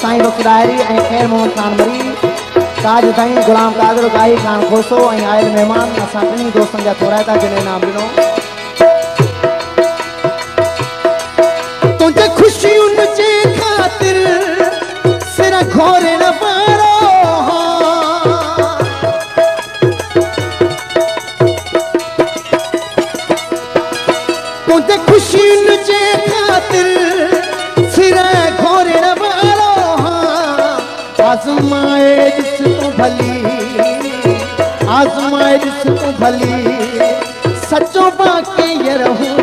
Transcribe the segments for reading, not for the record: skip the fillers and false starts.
साईं बख्श diary ऐं खैर मोहम्मद खान मरी ताज साईं गुलाम कादर गाही खान खोसो ऐं आयल मेहमान असां टिनी दोस्तनि जा थोराइता जिन्हें नाम ॾिनो तुझे खुशियुनि जे ख़ातिर सिर घोरे न पारो तुझे खुशियुनि जे ख़ातिर सिर घोरे न पारो आज़माए ॾिस तूं भली आज़माए ॾिस तूं भली सचो बाक़ी रहूं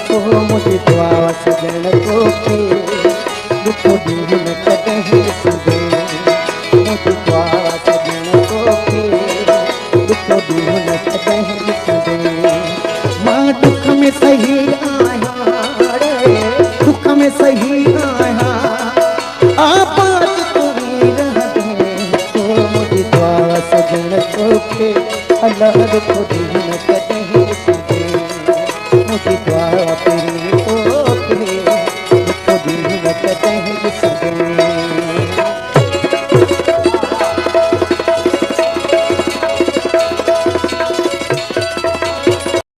तो मुझे दुआ सजण तोखे दुख ॾींहुं न कॾहिं ॾिसंदे मुझे दुआ सजण तोखे दुख ॾींहुं न कॾहिं ॾिसंदे मां दुख में सही आहियां रे दुख में सही आहियां आबाद तूं ई रहंदे तो मुझे दुआ सजण तोखे अल्लाह दुख ॾींहुं न कॾहिं ॾिसंदे मुझे दुआ